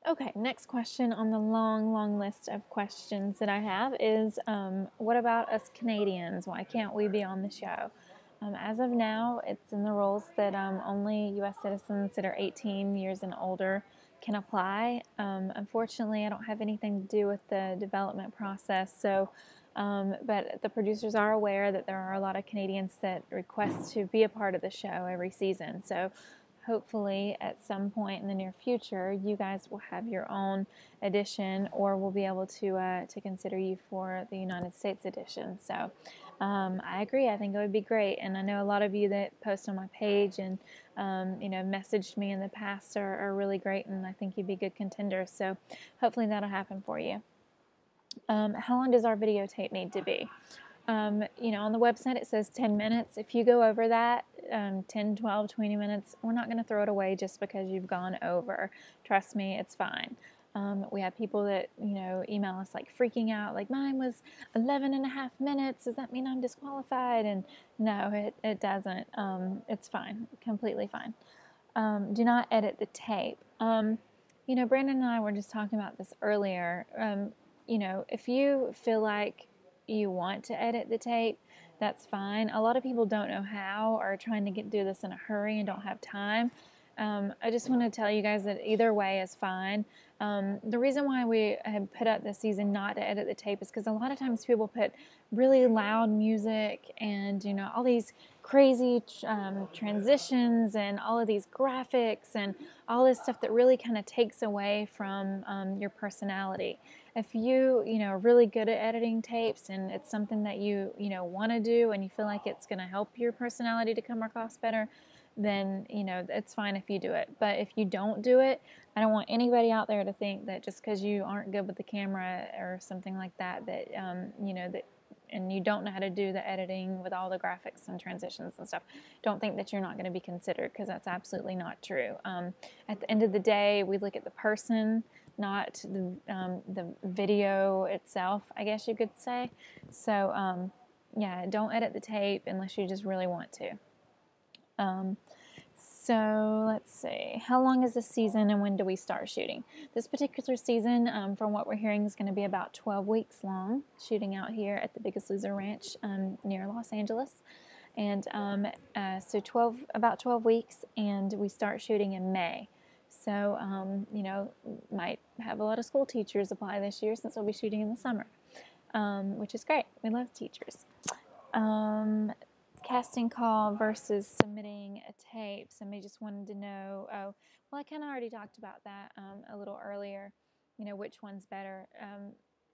Okay, next question on the long list of questions that I have is, what about us Canadians? Why can't we be on the show? As of now, it's in the rules that only U.S. citizens that are 18 years and older can apply. Unfortunately, I don't have anything to do with the development process, so but the producers are aware that there are a lot of Canadians that request to be a part of the show every season. So hopefully at some point in the near future, you guys will have your own edition, or we'll be able to consider you for the United States edition. So I agree. I think it would be great, and I know a lot of you that post on my page and messaged me in the past are really great, and I think you'd be good contenders. So hopefully that'll happen for you. How long does our videotape need to be? On the website it says 10 minutes. If you go over that, 10, 12, 20 minutes, we're not going to throw it away just because you've gone over. Trust me, it's fine. We have people that, email us like freaking out, like mine was 11 and a half minutes. Does that mean I'm disqualified? And no, it doesn't. It's fine, completely fine. Do not edit the tape. Brandon and I were just talking about this earlier. If you feel like you want to edit the tape, that's fine. A lot of people don't know how, or are trying to do this in a hurry and don't have time. I just want to tell you guys that either way is fine. The reason why we have put up this season not to edit the tape is because a lot of times people put really loud music and all these crazy transitions and all of these graphics and all this stuff that really kind of takes away from your personality. If you are really good at editing tapes and it's something that you want to do and you feel like it's going to help your personality to come across better, then it's fine if you do it. But if you don't do it, I don't want anybody out there to think that just because you aren't good with the camera or something like that and you don't know how to do the editing with all the graphics and transitions and stuff, don't think that you're not going to be considered, because that's absolutely not true. At the end of the day, we look at the person, not the video itself, I guess you could say. So yeah, don't edit the tape unless you just really want to. So let's see, how long is the season and when do we start shooting? This particular season, from what we're hearing, is going to be about 12 weeks long, shooting out here at the Biggest Loser Ranch near Los Angeles. And so about 12 weeks, and we start shooting in May. So, might have a lot of school teachers apply this year since we'll be shooting in the summer, which is great. We love teachers. Casting call versus submitting a tape. Somebody just wanted to know, well, I kind of already talked about that a little earlier, which one's better.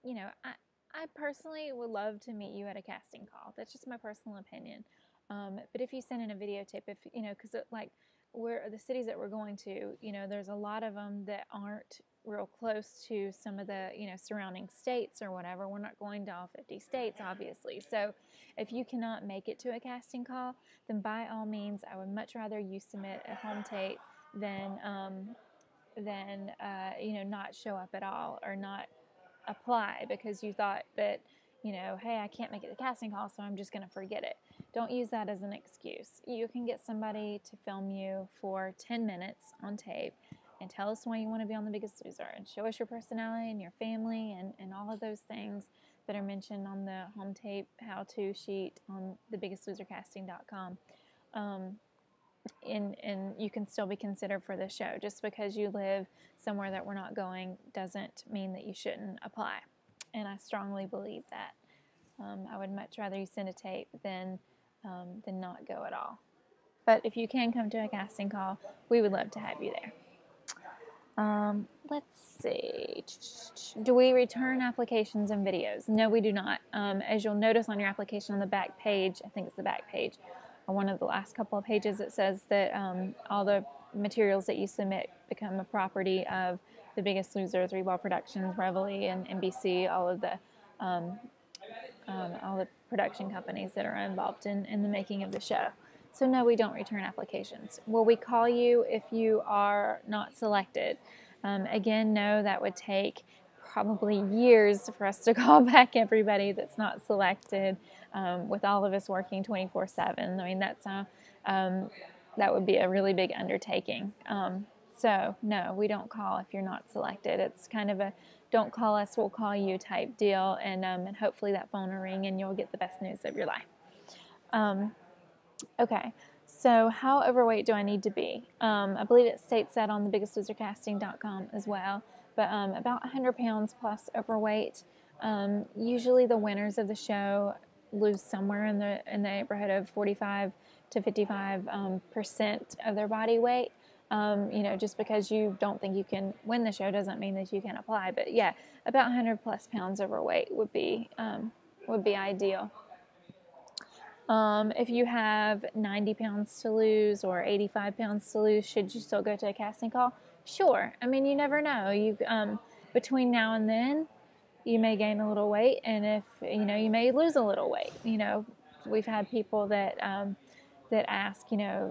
I personally would love to meet you at a casting call. That's just my personal opinion. But if you send in a videotape, because the cities that we're going to, there's a lot of them that aren't real close to some of the surrounding states or whatever. We're not going to all 50 states, obviously. So if you cannot make it to a casting call, then by all means, I would much rather you submit a home tape than not show up at all or not apply because you thought that hey, I can't make it to the casting call, so I'm just going to forget it. Don't use that as an excuse. You can get somebody to film you for 10 minutes on tape and tell us why you want to be on The Biggest Loser and show us your personality and your family and all of those things that are mentioned on the home tape how-to sheet on thebiggestlosercasting.com. And you can still be considered for the show. Just because you live somewhere that we're not going doesn't mean that you shouldn't apply. And I strongly believe that. I would much rather you send a tape than not go at all. But if you can come to a casting call, we would love to have you there. Let's see. Do we return applications and videos? No, we do not. As you'll notice on your application on the back page, I think it's the back page, or one of the last couple of pages, it says that all the materials that you submit become a property of The Biggest Loser, 3 Ball Productions, Reveille, and NBC, all the production companies that are involved in the making of the show. So no, we don't return applications. Will we call you if you are not selected? Again, no, that would take probably years for us to call back everybody that's not selected, with all of us working 24/7. I mean, that would be a really big undertaking. So no, we don't call if you're not selected. It's kind of a don't call us, we'll call you type deal, and hopefully that phone will ring and you'll get the best news of your life. Okay, so how overweight do I need to be? I believe it states that on thebiggestlosercasting.com as well, but about 100 pounds plus overweight. Usually the winners of the show lose somewhere in the neighborhood of 45 to 55% of their body weight. Just because you don't think you can win the show doesn't mean that you can apply. But yeah, about 100 plus pounds overweight would be ideal. If you have 90 pounds to lose or 85 pounds to lose, should you still go to a casting call? Sure. I mean, you never know. You between now and then, you may gain a little weight, and if you may lose a little weight. We've had people that ask,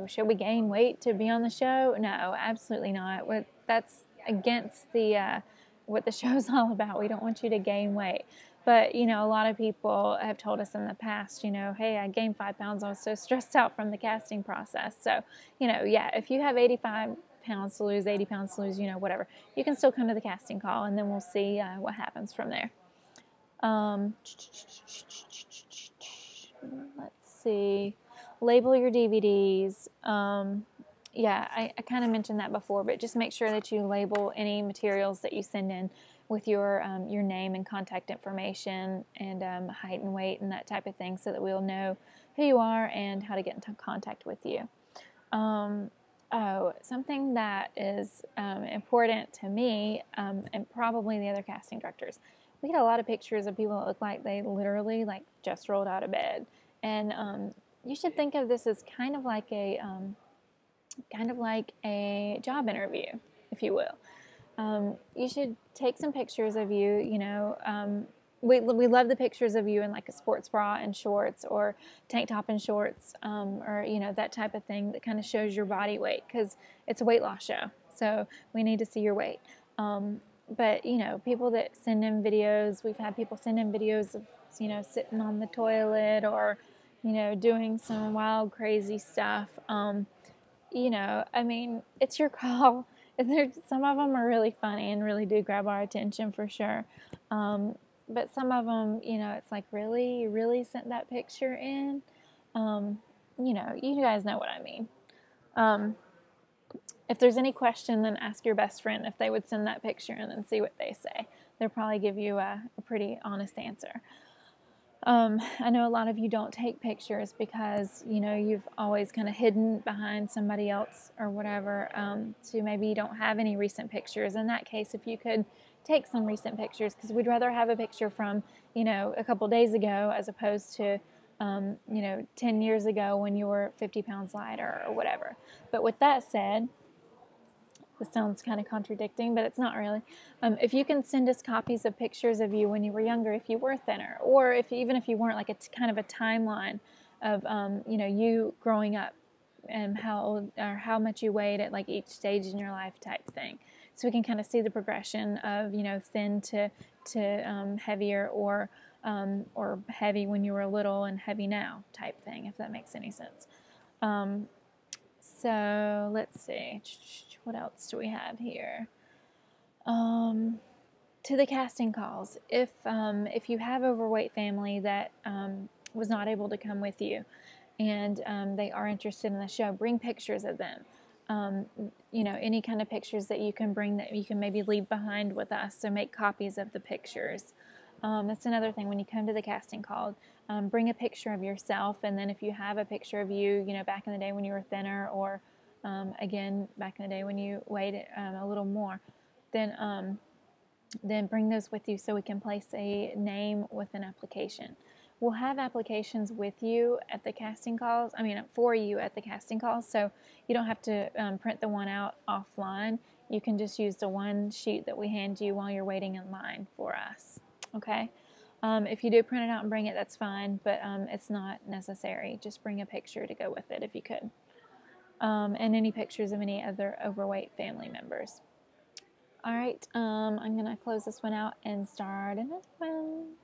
should we gain weight to be on the show? No, absolutely not. That's against the what the show's all about. We don't want you to gain weight. But, a lot of people have told us in the past, hey, I gained 5 pounds. I was so stressed out from the casting process. So, yeah, if you have 85 pounds to lose, 80 pounds to lose, whatever, you can still come to the casting call, and then we'll see what happens from there. Let's see. Label your DVDs. Yeah, I kind of mentioned that before, but just make sure that you label any materials that you send in with your name and contact information and height and weight and that type of thing, so that we'll know who you are and how to get into contact with you. Something that is important to me and probably the other casting directors. We get a lot of pictures of people that look like they literally just rolled out of bed, and you should think of this as kind of like a job interview, if you will. You should take some pictures of you. We love the pictures of you in like a sports bra and shorts, or tank top and shorts, or that type of thing that kind of shows your body weight, because it's a weight loss show, so we need to see your weight. But people that send in videos, we've had people send in videos of sitting on the toilet, or doing some wild crazy stuff. I mean, it's your call. Some of them are really funny and really do grab our attention for sure. But some of them, it's like, really? You really sent that picture in? You guys know what I mean. If there's any question, then ask your best friend if they would send that picture in and see what they say. They'll probably give you a pretty honest answer. I know a lot of you don't take pictures because, you've always kind of hidden behind somebody else or whatever, so maybe you don't have any recent pictures. In that case, if you could take some recent pictures, because we'd rather have a picture from, a couple days ago as opposed to, 10 years ago when you were 50 pounds lighter or whatever. But with that said, this sounds kind of contradicting, but it's not really. If you can send us copies of pictures of you when you were younger, if you were thinner, or even if you weren't, like it's kind of a timeline of you growing up and how old or how much you weighed at like each stage in your life type thing, so we can kind of see the progression of thin to heavier, or heavy when you were little and heavy now type thing, if that makes any sense. So let's see. What else do we have here? To the casting calls. If you have overweight family that was not able to come with you, and they are interested in the show, bring pictures of them. Any kind of pictures that you can bring that you can maybe leave behind with us. So make copies of the pictures. That's another thing when you come to the casting call. Bring a picture of yourself, and then if you have a picture of you, back in the day when you were thinner, or again back in the day when you weighed a little more, then bring those with you so we can place a name with an application. We'll have applications with you at the casting calls. For you at the casting calls, so you don't have to print the one out offline. You can just use the one sheet that we hand you while you're waiting in line for us. Okay? If you do print it out and bring it, that's fine, but it's not necessary. Just bring a picture to go with it if you could. And any pictures of any other overweight family members. All right, I'm going to close this one out and start another one.